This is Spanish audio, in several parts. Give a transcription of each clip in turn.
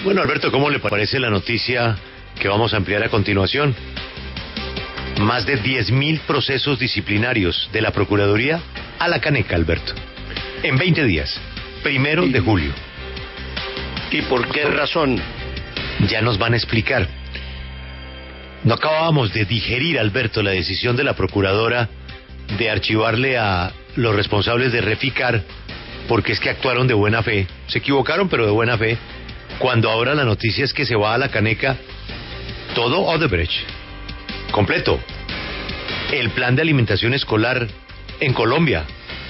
Bueno, Alberto, ¿cómo le parece la noticia que vamos a ampliar a continuación? Más de 10.000 procesos disciplinarios de la Procuraduría a la caneca, Alberto. En 20 días, 1 de julio. ¿Y por qué razón? Ya nos van a explicar. No acabábamos de digerir, Alberto, la decisión de la Procuradora de archivarle a los responsables de Reficar, porque es que actuaron de buena fe. Se equivocaron, pero de buena fe. Cuando ahora la noticia es que se va a la caneca todo Odebrecht, completo. El plan de alimentación escolar en Colombia,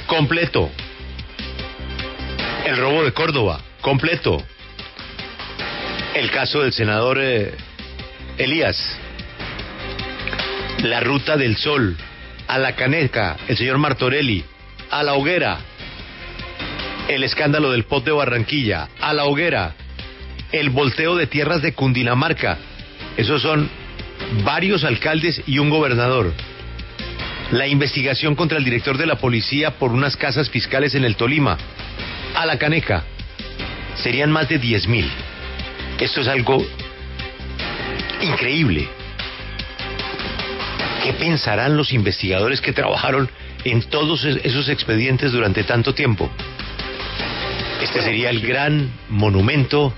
completo. El robo de Córdoba, completo. El caso del senador Elías. La ruta del sol, a la caneca, el señor Martorelli, a la hoguera. El escándalo del POT de Barranquilla, a la hoguera. El volteo de tierras de Cundinamarca. Esos son varios alcaldes y un gobernador. La investigación contra el director de la policía por unas casas fiscales en el Tolima, a la caneca. Serían más de 10.000. Esto es algo increíble. ¿Qué pensarán los investigadores que trabajaron en todos esos expedientes durante tanto tiempo? Este sería el gran monumento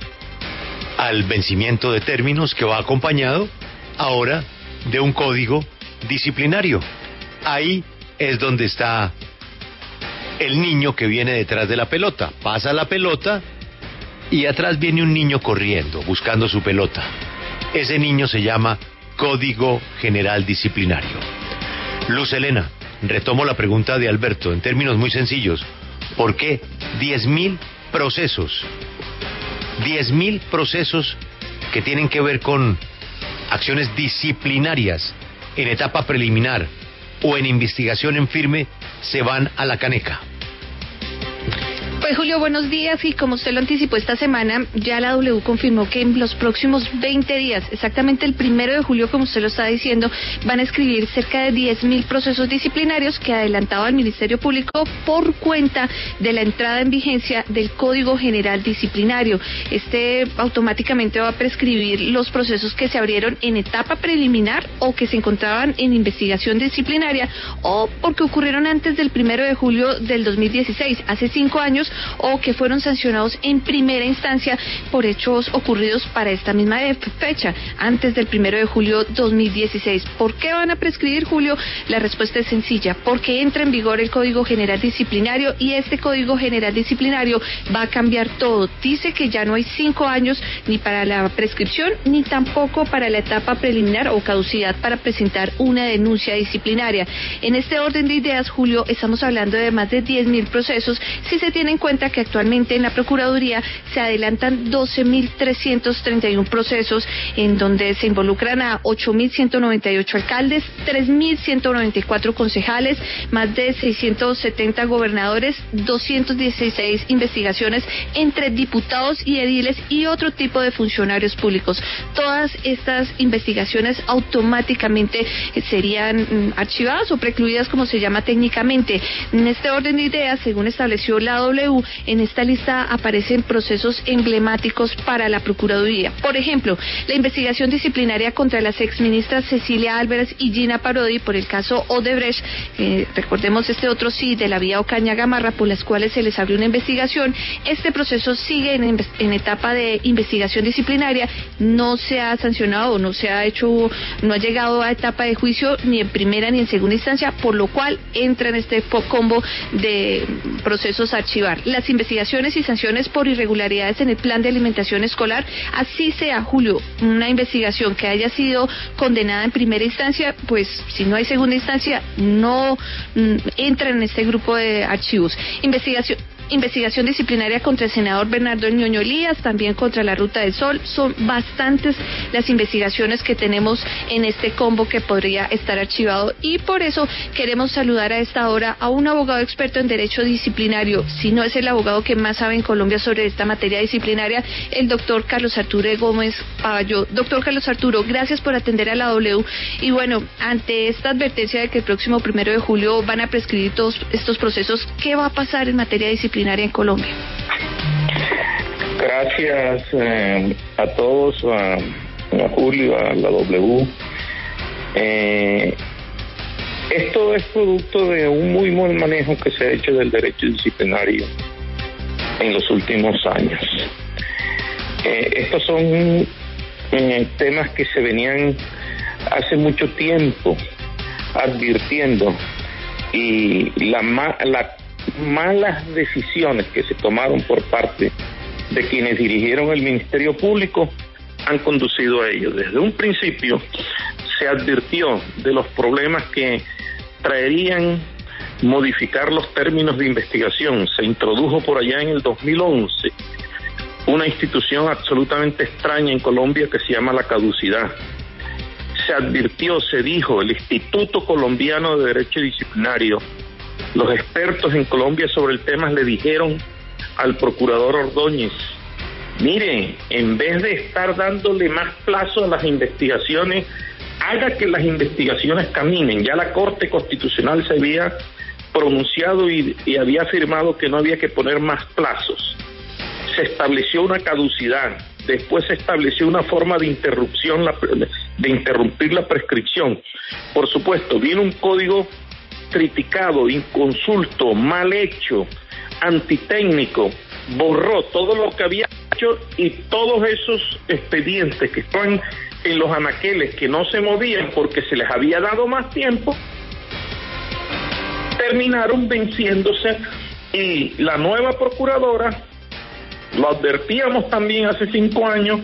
al vencimiento de términos que va acompañado ahora de un código disciplinario. Ahí es donde está el niño que viene detrás de la pelota. Pasa la pelota y atrás viene un niño corriendo, buscando su pelota. Ese niño se llama Código General Disciplinario. Luz Helena, retomo la pregunta de Alberto en términos muy sencillos. ¿Por qué 10.000 procesos? 10.000 procesos que tienen que ver con acciones disciplinarias en etapa preliminar o en investigación en firme se van a la caneca. Pues Julio, buenos días, y como usted lo anticipó esta semana, ya la W confirmó que en los próximos 20 días, exactamente el 1 de julio, como usted lo está diciendo, van a escribir cerca de 10.000 procesos disciplinarios que adelantaba el Ministerio Público por cuenta de la entrada en vigencia del Código General Disciplinario. Este automáticamente va a prescribir los procesos que se abrieron en etapa preliminar o que se encontraban en investigación disciplinaria o porque ocurrieron antes del 1 de julio del 2016, hace 5 años, o que fueron sancionados en primera instancia por hechos ocurridos para esta misma fecha, antes del 1 de julio 2016. ¿Por qué van a prescribir, Julio? La respuesta es sencilla, porque entra en vigor el Código General Disciplinario y este Código General Disciplinario va a cambiar todo. Dice que ya no hay 5 años ni para la prescripción ni tampoco para la etapa preliminar o caducidad para presentar una denuncia disciplinaria. En este orden de ideas, Julio, estamos hablando de más de 10.000 procesos si se tiene en cuenta que actualmente en la Procuraduría se adelantan 12.331 procesos en donde se involucran a 8.198 alcaldes, 3.194 concejales, más de 670 gobernadores, 216 investigaciones entre diputados y ediles y otro tipo de funcionarios públicos. Todas estas investigaciones automáticamente serían archivadas o precluidas, como se llama técnicamente. En este orden de ideas, según estableció la W, en esta lista aparecen procesos emblemáticos para la Procuraduría. Por ejemplo, la investigación disciplinaria contra las exministras Cecilia Álvarez y Gina Parodi por el caso Odebrecht, recordemos este otro sí, de la vía Ocaña Gamarra, por las cuales se les abrió una investigación. Este proceso sigue en etapa de investigación disciplinaria, no se ha sancionado, no ha llegado a etapa de juicio ni en primera ni en segunda instancia, por lo cual entra en este combo de procesos a archivar. Las investigaciones y sanciones por irregularidades en el plan de alimentación escolar, así sea, Julio, una investigación que haya sido condenada en primera instancia, pues si no hay segunda instancia, no entra en este grupo de archivos. Investigación disciplinaria contra el senador Bernardo Ñoño Elías, también contra la Ruta del Sol. Son bastantes las investigaciones que tenemos en este combo que podría estar archivado, y por eso queremos saludar a esta hora a un abogado experto en derecho disciplinario, si no es el abogado que más sabe en Colombia sobre esta materia disciplinaria, el doctor Carlos Arturo Gómez Pavalló. Doctor Carlos Arturo, gracias por atender a la W. Y bueno, ante esta advertencia de que el próximo 1 de julio van a prescribir todos estos procesos, ¿qué va a pasar en materia disciplinaria en Colombia? Gracias a todos, a Julio, a la W. Esto es producto de un muy buen manejo que se ha hecho del derecho disciplinario en los últimos años. Estos son temas que se venían hace mucho tiempo advirtiendo, y las malas decisiones que se tomaron por parte de quienes dirigieron el Ministerio Público han conducido a ello. Desde un principio se advirtió de los problemas que traerían modificar los términos de investigación. Se introdujo por allá en el 2011 una institución absolutamente extraña en Colombia que se llama la caducidad. Se advirtió, se dijo, el Instituto Colombiano de Derecho Disciplinario, los expertos en Colombia sobre el tema le dijeron al procurador Ordóñez: mire, en vez de estar dándole más plazo a las investigaciones, haga que las investigaciones caminen. Ya la Corte Constitucional se había pronunciado y había afirmado que no había que poner más plazos. Se estableció una caducidad, después se estableció una forma de interrupción, de interrumpir la prescripción. Por supuesto, viene un código criticado, inconsulto, mal hecho, antitécnico, borró todo lo que había hecho, y todos esos expedientes que están en los anaqueles que no se movían porque se les había dado más tiempo, terminaron venciéndose, y la nueva procuradora, lo advertíamos también hace 5 años,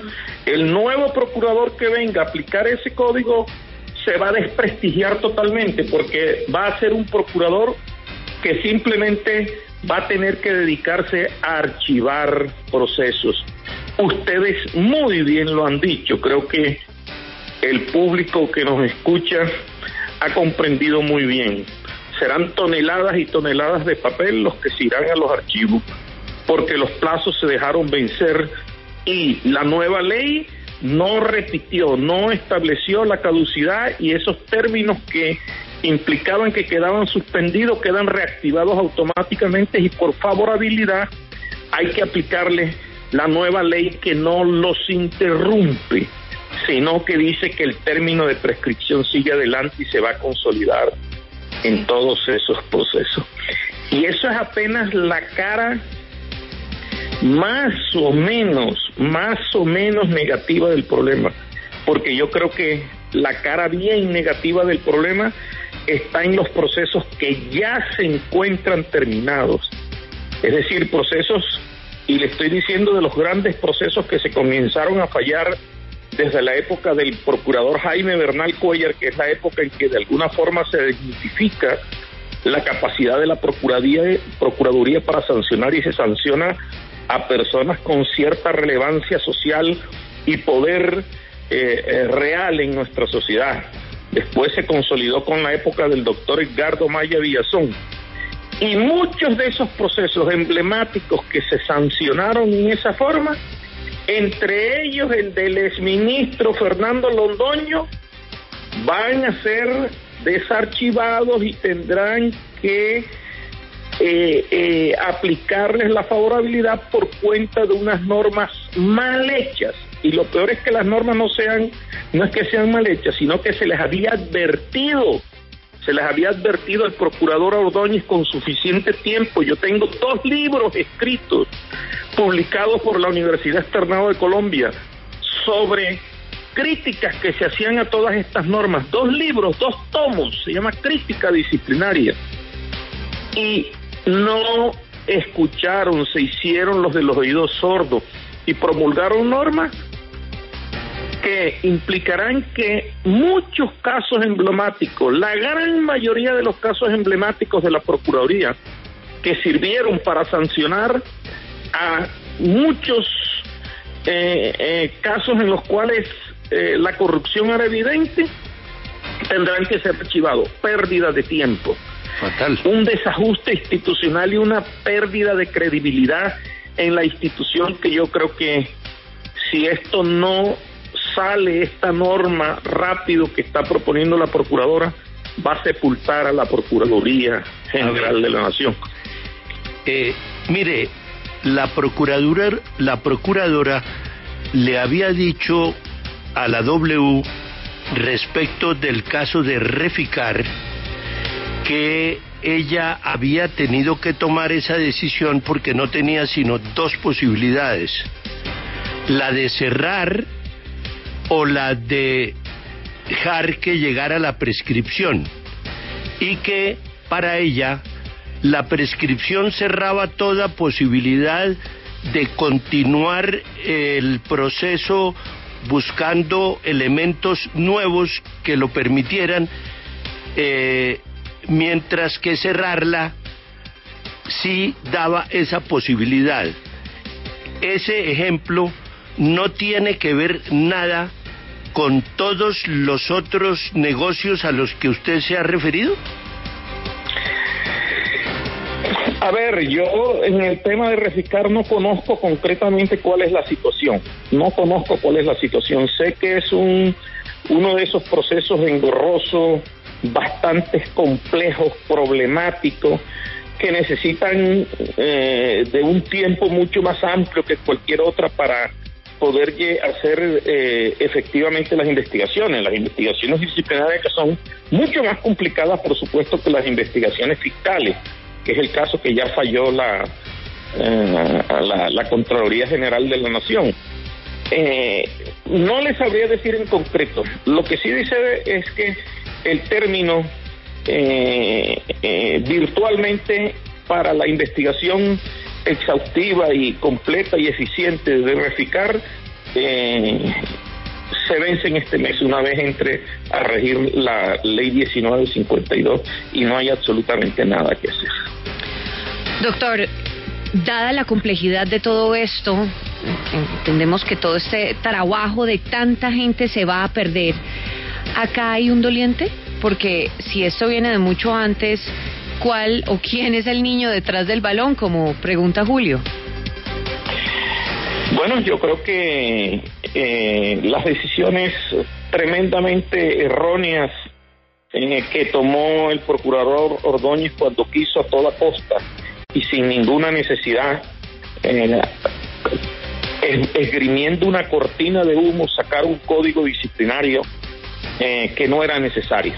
el nuevo procurador que venga a aplicar ese código se va a desprestigiar totalmente, porque va a ser un procurador que simplemente va a tener que dedicarse a archivar procesos. Ustedes muy bien lo han dicho, creo que el público que nos escucha ha comprendido muy bien. Serán toneladas y toneladas de papel los que se irán a los archivos, porque los plazos se dejaron vencer, y la nueva ley no repitió, no estableció la caducidad, y esos términos que implicaban que quedaban suspendidos quedan reactivados automáticamente, y por favorabilidad hay que aplicarle la nueva ley que no los interrumpe, sino que dice que el término de prescripción sigue adelante y se va a consolidar en todos esos procesos. Y eso es apenas la cara más o menos negativa del problema, porque yo creo que la cara bien negativa del problema está en los procesos que ya se encuentran terminados, es decir, procesos, y le estoy diciendo de los grandes procesos que se comenzaron a fallar desde la época del procurador Jaime Bernal Cuellar, que es la época en que de alguna forma se desmitifica la capacidad de la Procuraduría para sancionar, y se sanciona a personas con cierta relevancia social y poder real en nuestra sociedad. Después se consolidó con la época del doctor Edgardo Maya Villazón, y muchos de esos procesos emblemáticos que se sancionaron en esa forma, entre ellos el del exministro Fernando Londoño, van a ser desarchivados y tendrán que aplicarles la favorabilidad por cuenta de unas normas mal hechas. Y lo peor es que las normas no es que sean mal hechas, sino que se les había advertido al procurador Ordóñez con suficiente tiempo. Yo tengo 2 libros escritos, publicados por la Universidad Externado de Colombia, sobre críticas que se hacían a todas estas normas. 2 libros, 2 tomos, se llama Crítica Disciplinaria. Y no escucharon, se hicieron los de los oídos sordos y promulgaron normas que implicarán que muchos casos emblemáticos, la gran mayoría de los casos emblemáticos de la Procuraduría, que sirvieron para sancionar a muchos casos en los cuales la corrupción era evidente, tendrán que ser archivados. Pérdida de tiempo. Fatal. Un desajuste institucional y una pérdida de credibilidad en la institución, que yo creo que si esto no sale, esta norma rápido que está proponiendo la Procuradora, va a sepultar a la Procuraduría General de la Nación. Mire, la procuradora le había dicho a la W respecto del caso de Reficar que ella había tenido que tomar esa decisión porque no tenía sino dos posibilidades: la de cerrar o la de dejar que llegara la prescripción, y que para ella la prescripción cerraba toda posibilidad de continuar el proceso buscando elementos nuevos que lo permitieran, mientras que cerrarla sí daba esa posibilidad. Ese ejemplo no tiene que ver nada con todos los otros negocios a los que usted se ha referido. A ver, yo en el tema de Reficar no conozco concretamente cuál es la situación. Sé que es uno de esos procesos engorrosos, bastante complejos, problemáticos, que necesitan de un tiempo mucho más amplio que cualquier otra para poder hacer efectivamente las investigaciones disciplinarias, que son mucho más complicadas, por supuesto, que las investigaciones fiscales, que es el caso que ya falló la Contraloría General de la Nación. No les sabría decir en concreto. Lo que sí dice es que el término virtualmente para la investigación exhaustiva y completa y eficiente de Reficar se vence en este mes, una vez entre a regir la ley 1952, y no hay absolutamente nada que hacer. Doctor, dada la complejidad de todo esto, entendemos que todo este trabajo de tanta gente se va a perder. ¿Acá hay un doliente? Porque si esto viene de mucho antes, ¿cuál o quién es el niño detrás del balón, como pregunta Julio? Bueno, yo creo que las decisiones tremendamente erróneas que tomó el procurador Ordóñez cuando quiso a toda costa y sin ninguna necesidad, esgrimiendo una cortina de humo, sacar un código disciplinario que no era necesario.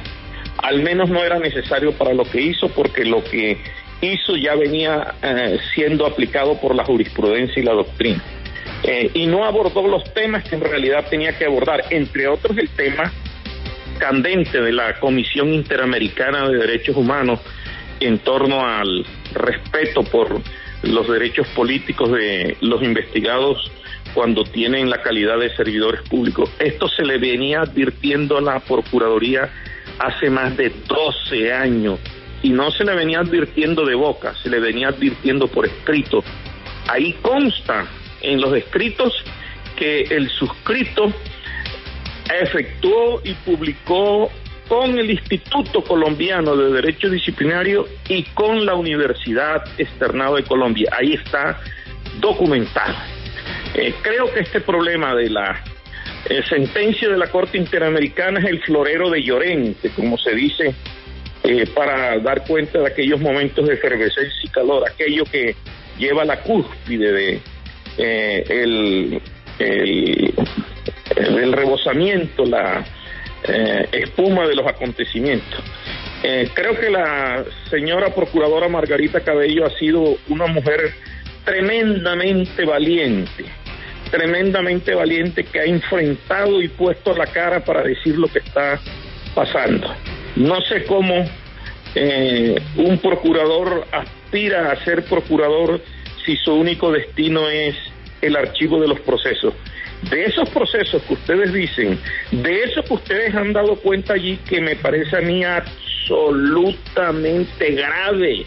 Al menos no era necesario para lo que hizo, porque lo que hizo ya venía siendo aplicado por la jurisprudencia y la doctrina. Y no abordó los temas que en realidad tenía que abordar, entre otros el tema candente de la Comisión Interamericana de Derechos Humanos en torno al respeto por los derechos políticos de los investigados cuando tienen la calidad de servidores públicos. Esto se le venía advirtiendo a la Procuraduría hace más de 12 años, y no se le venía advirtiendo de boca, se le venía advirtiendo por escrito. Ahí consta en los escritos que el suscrito efectuó y publicó con el Instituto Colombiano de Derecho Disciplinario y con la Universidad Externado de Colombia. Ahí está documentado. Creo que este problema de la sentencia de la Corte Interamericana es el florero de Llorente, como se dice, para dar cuenta de aquellos momentos de efervescencia y calor, aquello que lleva a la cúspide de el rebosamiento, la espuma de los acontecimientos. Creo que la señora procuradora Margarita Cabello ha sido una mujer tremendamente valiente, que ha enfrentado y puesto la cara para decir lo que está pasando. No sé cómo un procurador aspira a ser procurador si su único destino es el archivo de los procesos. De esos procesos que ustedes dicen, de eso que ustedes han dado cuenta allí, que me parece a mí absolutamente grave,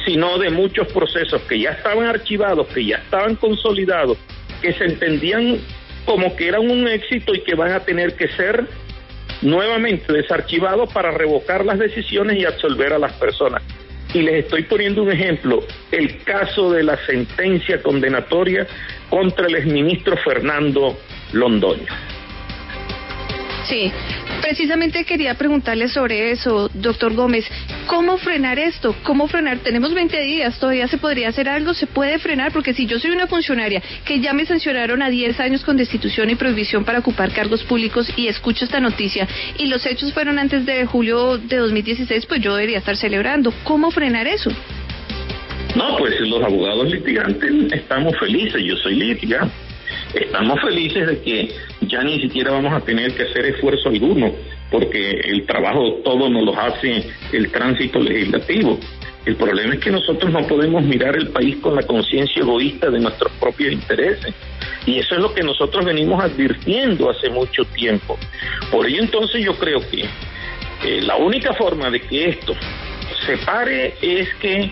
sino de muchos procesos que ya estaban archivados, que ya estaban consolidados, que se entendían como que eran un éxito y que van a tener que ser nuevamente desarchivados para revocar las decisiones y absolver a las personas. Y les estoy poniendo un ejemplo, el caso de la sentencia condenatoria contra el exministro Fernando Londoño. Sí, precisamente quería preguntarle sobre eso, doctor Gómez. ¿Cómo frenar esto? ¿Cómo frenar? Tenemos 20 días, todavía se podría hacer algo, se puede frenar, porque si yo soy una funcionaria que ya me sancionaron a 10 años con destitución y prohibición para ocupar cargos públicos y escucho esta noticia y los hechos fueron antes de julio de 2016, pues yo debería estar celebrando. ¿Cómo frenar eso? No, pues los abogados litigantes estamos felices, yo soy litigante. Estamos felices de que ya ni siquiera vamos a tener que hacer esfuerzo alguno, porque el trabajo todo nos lo hace el tránsito legislativo. El problema es que nosotros no podemos mirar el país con la conciencia egoísta de nuestros propios intereses. Y eso es lo que nosotros venimos advirtiendo hace mucho tiempo. Por ello entonces yo creo que la única forma de que esto se pare es que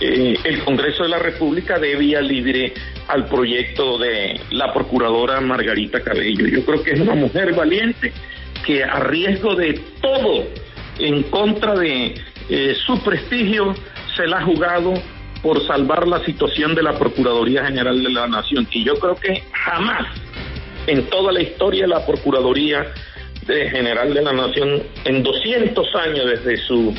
el Congreso de la República dé vía libre al proyecto de la procuradora Margarita Cabello. Yo creo que es una mujer valiente que a riesgo de todo en contra de su prestigio se la ha jugado por salvar la situación de la Procuraduría General de la Nación. Y yo creo que jamás en toda la historia de la Procuraduría General de la Nación, en 200 años desde sus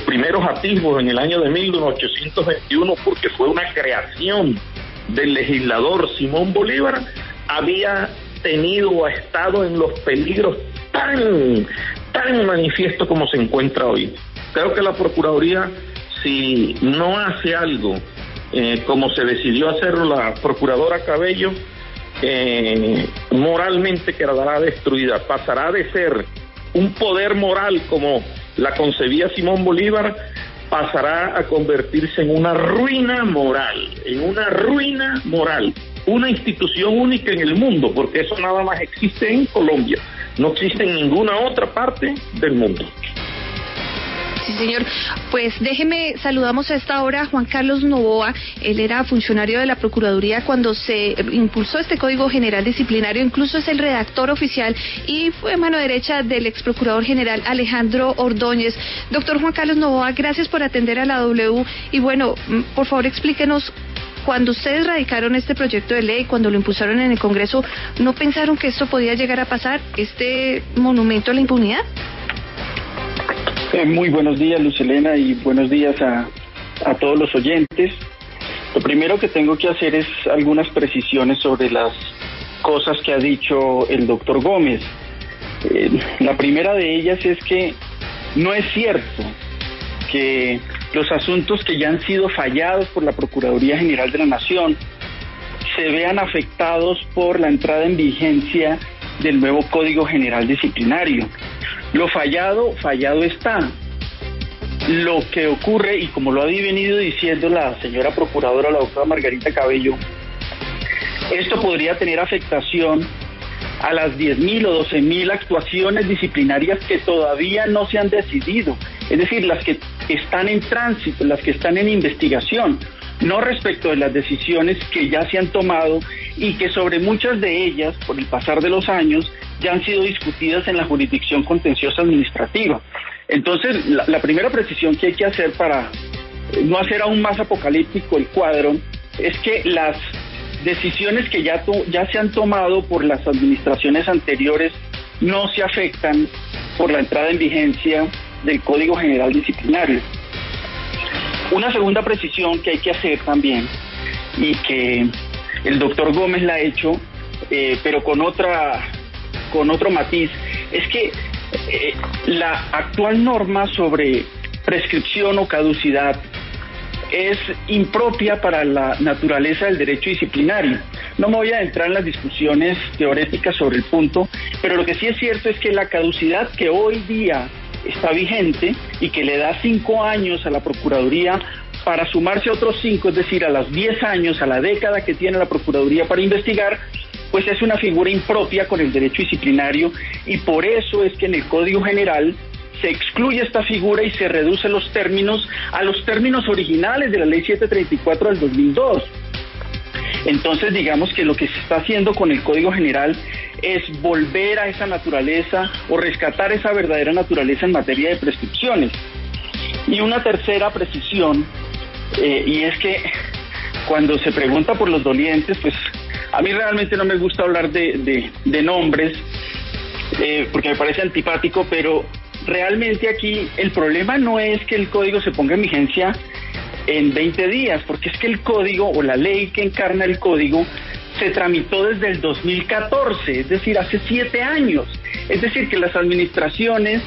primeros atisbos en el año de 1821, porque fue una creación del legislador Simón Bolívar, había tenido o ha estado en los peligros tan manifiesto como se encuentra hoy. Creo que la Procuraduría, si no hace algo como se decidió hacerlo la Procuradora Cabello, moralmente quedará destruida, pasará de ser un poder moral como la concebía Simón Bolívar, pasará a convertirse en una ruina moral, una institución única en el mundo, porque eso nada más existe en Colombia, no existe en ninguna otra parte del mundo. Sí, señor. Pues saludamos a esta hora a Juan Carlos Novoa. Él era funcionario de la Procuraduría cuando se impulsó este Código General Disciplinario, incluso es el redactor oficial y fue mano derecha del ex procurador general Alejandro Ordóñez. Doctor Juan Carlos Novoa, gracias por atender a la W y bueno, por favor explíquenos, cuando ustedes radicaron este proyecto de ley, cuando lo impulsaron en el Congreso, ¿no pensaron que esto podía llegar a pasar, este monumento a la impunidad? Muy buenos días, Luz Helena, y buenos días a todos los oyentes. Lo primero que tengo que hacer es algunas precisiones sobre las cosas que ha dicho el doctor Gómez. La primera de ellas es que no es cierto que los asuntos que ya han sido fallados por la Procuraduría General de la Nación se vean afectados por la entrada en vigencia del nuevo Código General Disciplinario. Lo fallado está. Lo que ocurre, y como lo ha venido diciendo la señora procuradora, la doctora Margarita Cabello, esto podría tener afectación a las 10.000 o 12.000 actuaciones disciplinarias que todavía no se han decidido, es decir, las que están en tránsito, las que están en investigación, no respecto de las decisiones que ya se han tomado y que sobre muchas de ellas, por el pasar de los años, ya han sido discutidas en la jurisdicción contenciosa administrativa. Entonces, la primera precisión que hay que hacer para no hacer aún más apocalíptico el cuadro es que las decisiones que ya se han tomado por las administraciones anteriores no se afectan por la entrada en vigencia del Código General Disciplinario. Una segunda precisión que hay que hacer también, y que el doctor Gómez la ha hecho, pero con otro matiz, es que la actual norma sobre prescripción o caducidad es impropia para la naturaleza del derecho disciplinario. No me voy a entrar en las discusiones teoréticas sobre el punto, pero lo que sí es cierto es que la caducidad que hoy día está vigente y que le da 5 años a la Procuraduría para sumarse a otros 5, es decir, a los 10 años, a la década que tiene la Procuraduría para investigar, pues es una figura impropia con el derecho disciplinario, y por eso es que en el Código General se excluye esta figura y se reduce los términos a los términos originales de la Ley 734 del 2002. Entonces, digamos que lo que se está haciendo con el Código General es volver a esa naturaleza o rescatar esa verdadera naturaleza en materia de prescripciones. Y una tercera precisión, y es que cuando se pregunta por los dolientes, pues a mí realmente no me gusta hablar de nombres, porque me parece antipático, pero realmente aquí el problema no es que el código se ponga en vigencia en 20 días, porque es que el código o la ley que encarna el código se tramitó desde el 2014, es decir, hace 7 años. Es decir, que las administraciones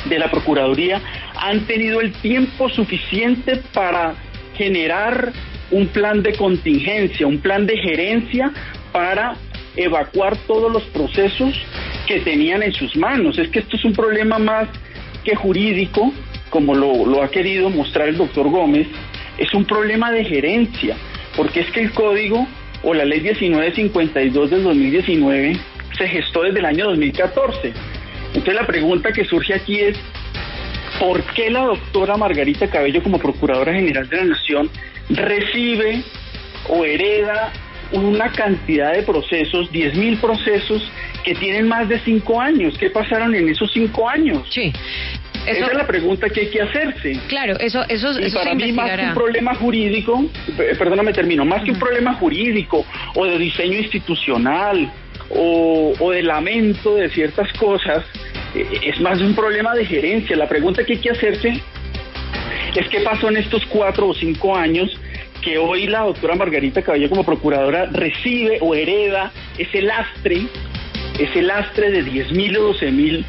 de la Procuraduría han tenido el tiempo suficiente para generar un plan de contingencia, un plan de gerencia para evacuar todos los procesos que tenían en sus manos. Es que esto es un problema más que jurídico, como lo ha querido mostrar el doctor Gómez, es un problema de gerencia, porque es que el código o la ley 1952 del 2019 se gestó desde el año 2014. Entonces la pregunta que surge aquí es, ¿por qué la doctora Margarita Cabello, como Procuradora General de la Nación, recibe o hereda una cantidad de procesos, 10.000 procesos, que tienen más de 5 años? ¿Qué pasaron en esos 5 años? Sí. Esa es la pregunta que hay que hacerse. Claro, eso y para se mí, más que investigará. un problema jurídico, perdóname, termino, más que un problema jurídico o de diseño institucional o de lamento de ciertas cosas, es más un problema de gerencia. La pregunta que hay que hacerse es qué pasó en estos 4 o 5 años que hoy la doctora Margarita Cabello, como procuradora, recibe o hereda ese lastre de 10.000 o 12.000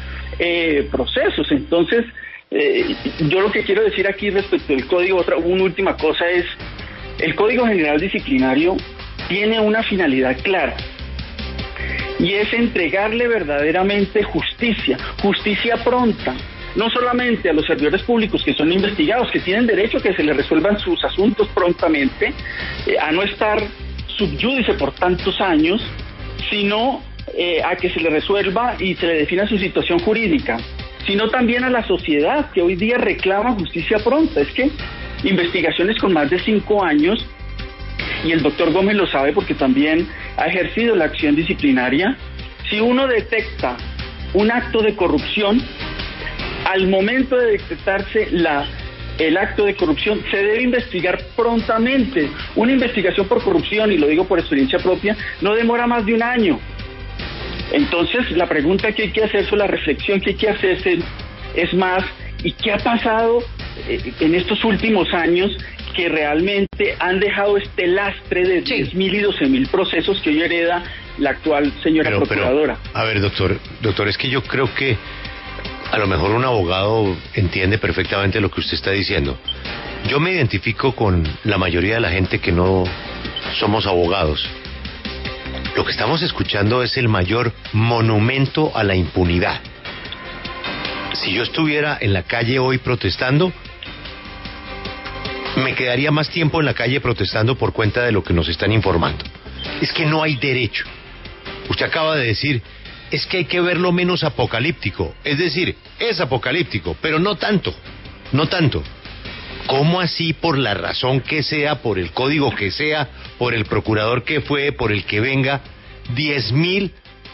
procesos. Entonces, yo lo que quiero decir aquí respecto del código, una última cosa es, el Código General Disciplinario tiene una finalidad clara, y es entregarle verdaderamente justicia pronta, no solamente a los servidores públicos que son investigados, que tienen derecho a que se les resuelvan sus asuntos prontamente, a no estar sub judice por tantos años, sino a que se le resuelva y se le defina su situación jurídica, sino también a la sociedad que hoy día reclama justicia pronta. Es que investigaciones con más de 5 años, y el doctor Gómez lo sabe porque también ha ejercido la acción disciplinaria, si uno detecta un acto de corrupción, al momento de detectarse el acto de corrupción, se debe investigar prontamente. Una investigación por corrupción, y lo digo por experiencia propia, no demora más de 1 año. Entonces, la pregunta que hay que hacerse, o la reflexión que hay que hacerse es más, ¿y qué ha pasado en estos últimos años que realmente han dejado este lastre de 10.000 y 12.000 procesos que hoy hereda la actual señora procuradora? A ver, doctor, es que yo creo que a lo mejor un abogado entiende perfectamente lo que usted está diciendo. Yo me identifico con la mayoría de la gente que no somos abogados. Lo que estamos escuchando es el mayor monumento a la impunidad. Si yo estuviera en la calle hoy protestando, me quedaría más tiempo en la calle protestando por cuenta de lo que nos están informando. Es que no hay derecho. Usted acaba de decir, es que hay que verlo menos apocalíptico. Es decir, es apocalíptico, pero no tanto. ¿Cómo así, por la razón que sea, por el código que sea, por el procurador que fue, por el que venga, 10.000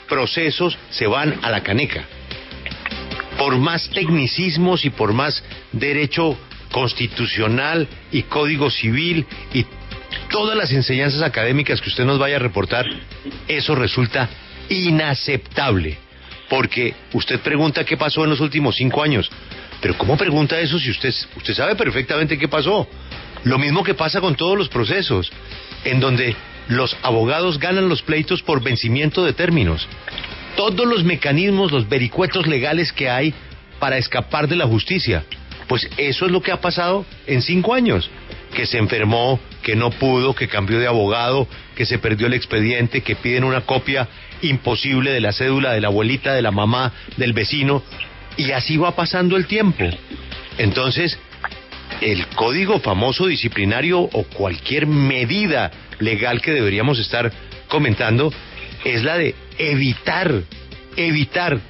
procesos se van a la caneca? Por más tecnicismos y por más derecho constitucional y código civil y todas las enseñanzas académicas que usted nos vaya a reportar, eso resulta inaceptable. Porque usted pregunta qué pasó en los últimos 5 años. Pero ¿cómo pregunta eso si usted sabe perfectamente qué pasó? Lo mismo que pasa con todos los procesos, en donde los abogados ganan los pleitos por vencimiento de términos. Todos los mecanismos, los vericuetos legales que hay para escapar de la justicia. Pues eso es lo que ha pasado en 5 años. Que se enfermó, que no pudo, que cambió de abogado, que se perdió el expediente, que piden una copia imposible de la cédula de la abuelita, de la mamá, del vecino, y así va pasando el tiempo. Entonces, el código famoso disciplinario o cualquier medida legal que deberíamos estar comentando es la de evitar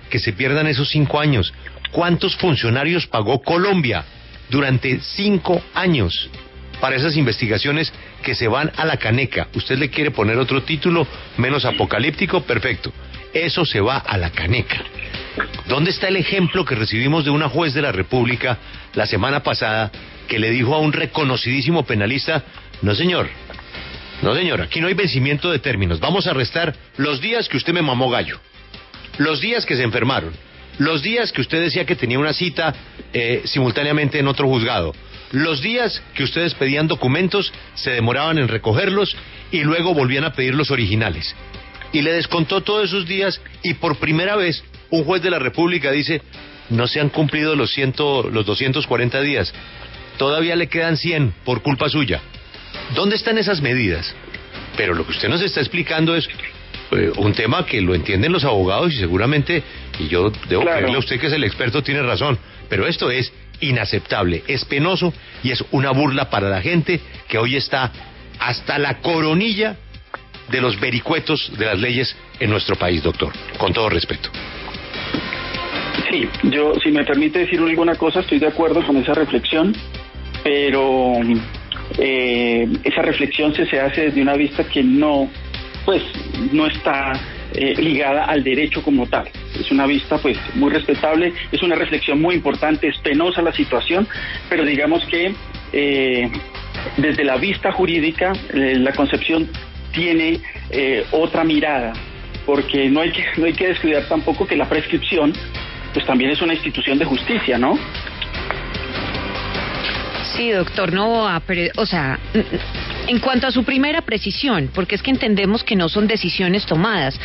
que se pierdan esos 5 años. ¿Cuántos funcionarios pagó Colombia durante 5 años para esas investigaciones que se van a la caneca? Usted le quiere poner otro título menos apocalíptico, perfecto. Eso se va a la caneca. ¿Dónde está el ejemplo que recibimos de una juez de la República la semana pasada que le dijo a un reconocidísimo penalista, no señor, aquí no hay vencimiento de términos, vamos a restar los días que usted me mamó gallo, los días que se enfermaron, los días que usted decía que tenía una cita simultáneamente en otro juzgado, los días que ustedes pedían documentos, se demoraban en recogerlos y luego volvían a pedir los originales. Y le descontó todos esos días y por primera vez un juez de la República dice, no se han cumplido los 240 días, todavía le quedan 100 por culpa suya. ¿Dónde están esas medidas? Pero lo que usted nos está explicando es un tema que lo entienden los abogados y seguramente, y yo debo creerle a usted que es el experto, tiene razón, pero esto es inaceptable, es penoso y es una burla para la gente que hoy está hasta la coronilla de los vericuetos de las leyes en nuestro país, doctor, con todo respeto. Sí, yo, si me permite decir alguna cosa, estoy de acuerdo con esa reflexión, pero esa reflexión se hace desde una vista que no está ligada al derecho como tal. Es una vista pues muy respetable, es una reflexión muy importante, es penosa la situación, pero digamos que desde la vista jurídica la concepción tiene otra mirada, porque no hay que descuidar tampoco que la prescripción pues también es una institución de justicia, ¿no? Sí, doctor Novoa, pero, o sea, en cuanto a su primera precisión, porque es que entendemos que no son decisiones tomadas,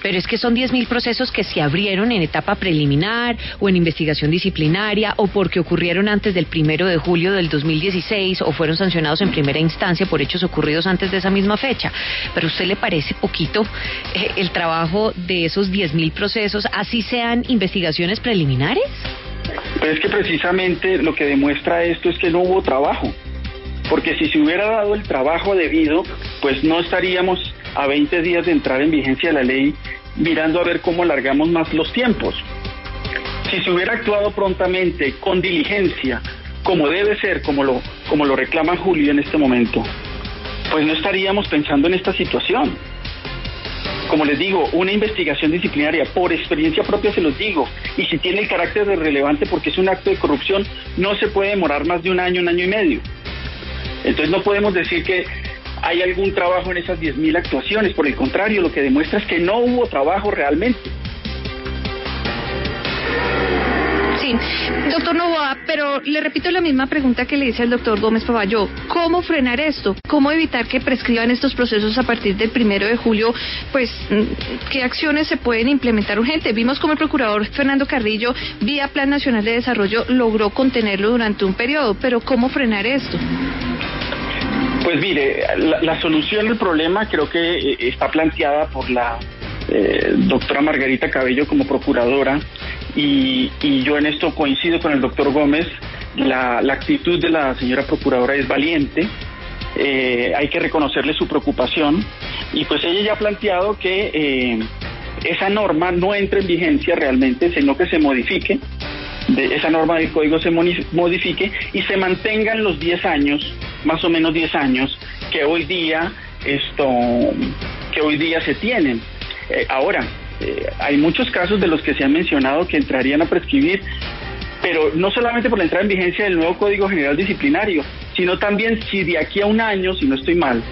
pero es que son 10.000 procesos que se abrieron en etapa preliminar o en investigación disciplinaria o porque ocurrieron antes del 1 de julio del 2016 o fueron sancionados en primera instancia por hechos ocurridos antes de esa misma fecha. ¿Pero a usted le parece poquito el trabajo de esos 10.000 procesos, así sean investigaciones preliminares? Pero es que precisamente lo que demuestra esto es que no hubo trabajo, porque si se hubiera dado el trabajo debido, pues no estaríamos a 20 días de entrar en vigencia de la ley mirando a ver cómo alargamos más los tiempos. Si se hubiera actuado prontamente, con diligencia, como debe ser, como lo reclama Julio en este momento, pues no estaríamos pensando en esta situación. Como les digo, una investigación disciplinaria, por experiencia propia se los digo, y si tiene el carácter de relevante porque es un acto de corrupción, no se puede demorar más de un año y medio. Entonces no podemos decir que hay algún trabajo en esas 10.000 actuaciones, por el contrario, lo que demuestra es que no hubo trabajo realmente. Sí, doctor Novoa, pero le repito la misma pregunta que le hice al doctor Gómez Pavalló. ¿Cómo frenar esto? ¿Cómo evitar que prescriban estos procesos a partir del 1 de julio? Pues, ¿qué acciones se pueden implementar urgente? Vimos cómo el procurador Fernando Carrillo, vía Plan Nacional de Desarrollo, logró contenerlo durante un periodo, pero ¿cómo frenar esto? Pues mire, la solución del problema creo que está planteada por la doctora Margarita Cabello como procuradora, y yo en esto coincido con el doctor Gómez. La actitud de la señora procuradora es valiente, hay que reconocerle su preocupación, y pues ella ya ha planteado que esa norma no entre en vigencia realmente, sino que se modifique, esa norma del código se modifique y se mantengan los 10 años, más o menos 10 años, que hoy día se tienen. Ahora, hay muchos casos de los que se han mencionado que entrarían a prescribir, pero no solamente por la entrada en vigencia del nuevo Código General Disciplinario, sino también si de aquí a un año, si no estoy mal,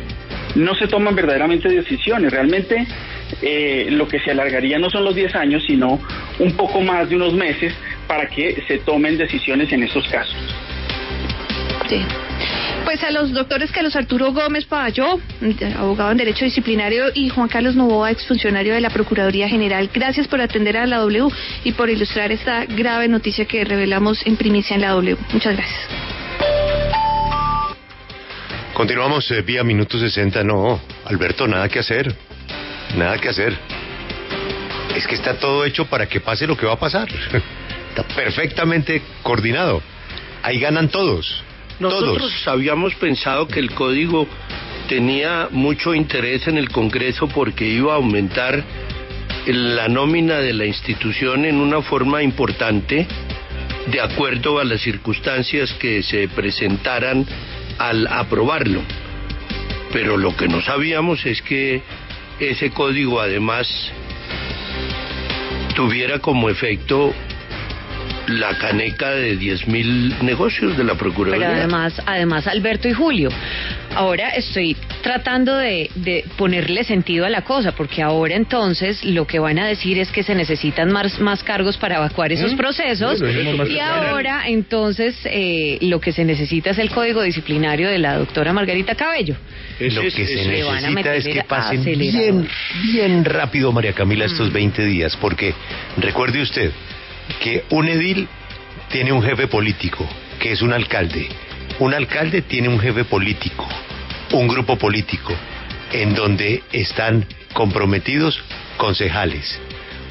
no se toman verdaderamente decisiones. Realmente lo que se alargaría no son los 10 años, sino un poco más de unos meses para que se tomen decisiones en estos casos. Sí. Pues a los doctores Carlos Arturo Gómez Pavalló, abogado en Derecho Disciplinario, y Juan Carlos Novoa, exfuncionario de la Procuraduría General, gracias por atender a la W y por ilustrar esta grave noticia que revelamos en primicia en la W. Muchas gracias. Continuamos vía Minuto 60. No, Alberto, nada que hacer. Nada que hacer. Es que está todo hecho para que pase lo que va a pasar. Está perfectamente coordinado. Ahí ganan todos. Nosotros habíamos pensado que el código tenía mucho interés en el Congreso porque iba a aumentar la nómina de la institución en una forma importante, de acuerdo a las circunstancias que se presentaran al aprobarlo. Pero lo que no sabíamos es que ese código además tuviera como efecto la caneca de 10.000 negocios de la Procuraduría. Pero además, Alberto y Julio, ahora estoy tratando de ponerle sentido a la cosa, porque ahora entonces lo que van a decir es que se necesitan más cargos para evacuar esos procesos, y ahora entonces lo que se necesita es el código disciplinario de la doctora Margarita Cabello. Lo que se necesita es que pasen bien rápido, María Camila, estos 20 días, porque recuerde usted que un edil tiene un jefe político, que es un alcalde. Un alcalde tiene un jefe político, un grupo político, en donde están comprometidos concejales.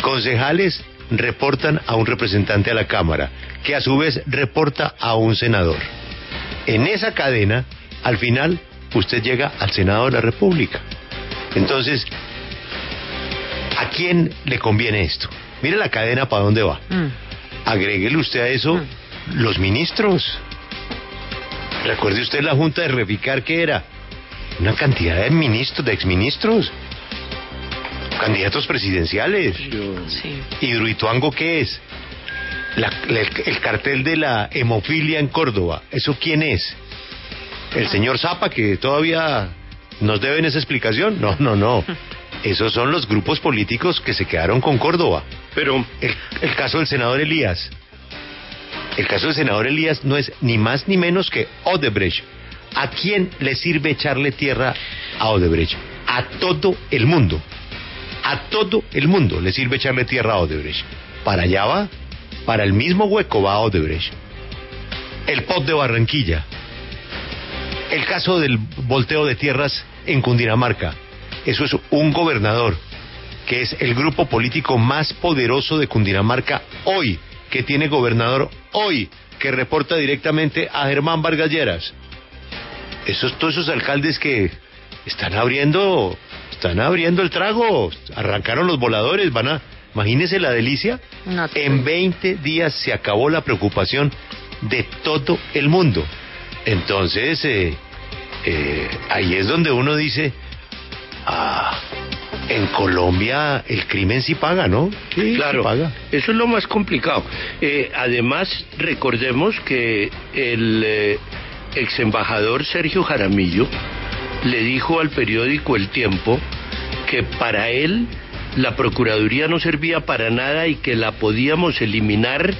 Concejales reportan a un representante a la Cámara, que a su vez reporta a un senador. En esa cadena, al final, usted llega al Senado de la República. Entonces, ¿a quién le conviene esto? Mire la cadena para dónde va. Agréguele usted a eso los ministros. Recuerde usted la Junta de Reficar, ¿qué era? Una cantidad de ministros, de exministros, candidatos presidenciales. Sí. Hidroituango, ¿qué es? El cartel de la hemofilia en Córdoba. ¿Eso quién es? ¿El señor Zapa, que todavía nos deben esa explicación? No. Esos son los grupos políticos que se quedaron con Córdoba. Pero el caso del senador Elías. El caso del senador Elías no es ni más ni menos que Odebrecht. ¿A quién le sirve echarle tierra a Odebrecht? A todo el mundo. A todo el mundo le sirve echarle tierra a Odebrecht. Para allá va, para el mismo hueco va Odebrecht. El POT de Barranquilla. El caso del volteo de tierras en Cundinamarca. Eso es un gobernador, que es el grupo político más poderoso de Cundinamarca hoy, que tiene gobernador hoy, que reporta directamente a Germán Vargas Lleras. Todos esos alcaldes que están abriendo el trago, arrancaron los voladores, imagínense la delicia. En 20 días se acabó la preocupación de todo el mundo. Entonces, ahí es donde uno dice, en Colombia el crimen sí paga, ¿no? Sí, claro, sí paga. Eso es lo más complicado. Además, recordemos que el ex embajador Sergio Jaramillo le dijo al periódico El Tiempo que para él la Procuraduría no servía para nada y que la podíamos eliminar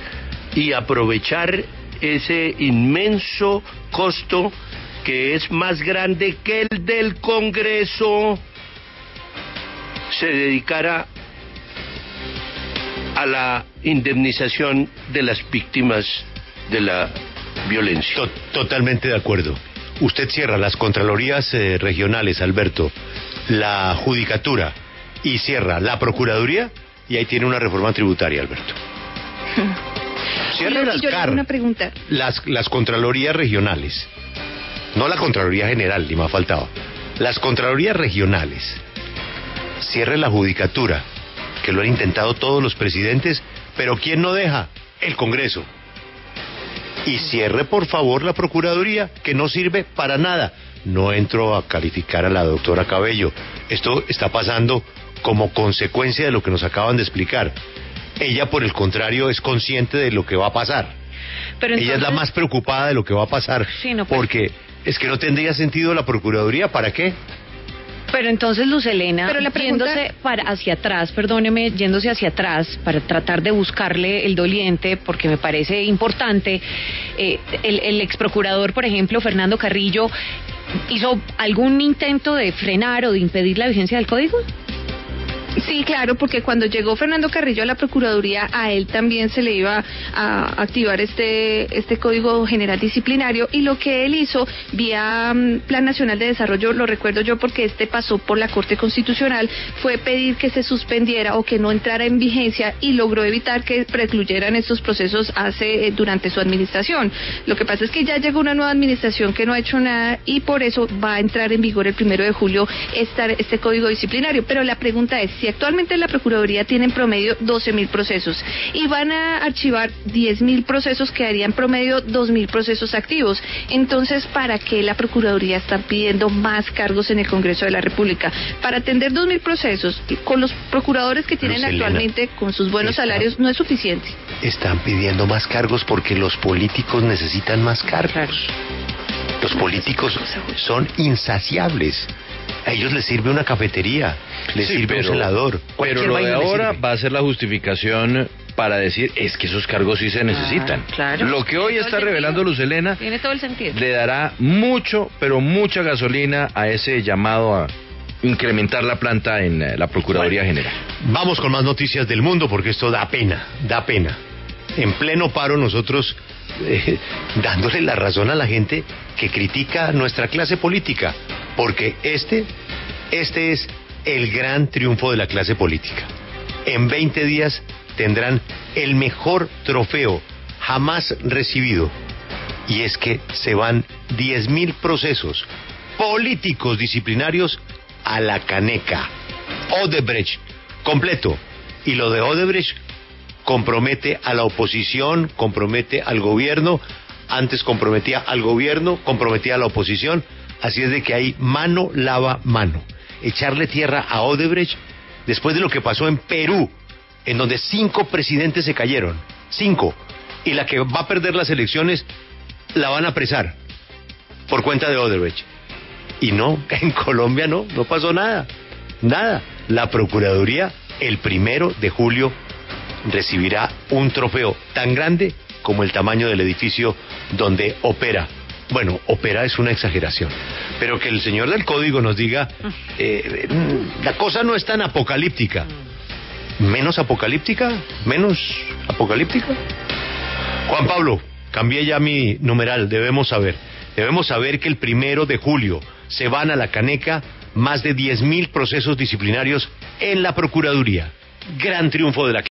y aprovechar ese inmenso costo que es más grande que el del Congreso, se dedicara a la indemnización de las víctimas de la violencia. Totalmente de acuerdo. Usted cierra las contralorías regionales, Alberto, la judicatura, y cierra la procuraduría, y ahí tiene una reforma tributaria, Alberto. Cierra una pregunta. Las contralorías regionales, no la Contraloría General, ni más faltaba. Las contralorías regionales. Cierre la judicatura, que lo han intentado todos los presidentes, pero ¿quién no deja? El Congreso. Y cierre, por favor, la Procuraduría, que no sirve para nada. No entro a calificar a la doctora Cabello. Esto está pasando como consecuencia de lo que nos acaban de explicar. Ella, por el contrario, es consciente de lo que va a pasar. Pero entonces, ella es la más preocupada de lo que va a pasar. Sí, no, porque es que no tendría sentido la Procuraduría. ¿Para qué? Pero entonces, Luz Helena, yéndose hacia atrás, perdóneme, yéndose hacia atrás para tratar de buscarle el doliente, porque me parece importante, el ex procurador, por ejemplo, Fernando Carrillo, ¿hizo algún intento de frenar o de impedir la vigencia del código? Sí, claro, porque cuando llegó Fernando Carrillo a la Procuraduría, a él también se le iba a activar este Código General Disciplinario, y lo que él hizo vía Plan Nacional de Desarrollo, lo recuerdo yo porque pasó por la Corte Constitucional, fue pedir que se suspendiera o que no entrara en vigencia, y logró evitar que precluyeran estos procesos durante su administración. Lo que pasa es que ya llegó una nueva administración que no ha hecho nada, y por eso va a entrar en vigor el 1 de julio este Código Disciplinario. Pero la pregunta es, si actualmente en la Procuraduría tienen promedio 12.000 procesos y van a archivar 10.000 procesos, quedarían promedio 2.000 procesos activos. Entonces, ¿para qué la Procuraduría está pidiendo más cargos en el Congreso de la República? Para atender 2.000 procesos con los procuradores que tienen actualmente, con sus buenos salarios, no es suficiente. Están pidiendo más cargos porque los políticos necesitan más cargos. Claro. Los políticos son insaciables. A ellos les sirve una cafetería, les sirve un celador. Pero lo de ahora va a ser la justificación para decir es que esos cargos sí se necesitan. Claro. Lo que hoy está revelando Luz Helena tiene todo el sentido. Le dará mucho, pero mucha gasolina a ese llamado a incrementar la planta en la Procuraduría General. Vamos con más noticias del mundo porque esto da pena, da pena. En pleno paro nosotros dándole la razón a la gente que critica nuestra clase política, porque este es el gran triunfo de la clase política. En 20 días tendrán el mejor trofeo jamás recibido, y es que se van 10.000 procesos políticos disciplinarios a la caneca. Odebrecht completo, y lo de Odebrecht compromete a la oposición, compromete al gobierno, antes comprometía al gobierno, comprometía a la oposición, así es de que hay mano lava mano. Echarle tierra a Odebrecht después de lo que pasó en Perú, en donde 5 presidentes se cayeron, 5, y la que va a perder las elecciones la van a apresar por cuenta de Odebrecht. Y no, en Colombia no pasó nada, nada. La Procuraduría el 1 de julio recibirá un trofeo tan grande como el tamaño del edificio donde opera. Bueno, opera es una exageración, pero que el señor del código nos diga, la cosa no es tan apocalíptica. ¿Menos apocalíptica? ¿Menos apocalíptica? Juan Pablo, cambié ya mi numeral, debemos saber que el 1 de julio se van a la caneca más de 10.000 procesos disciplinarios en la Procuraduría. Gran triunfo de la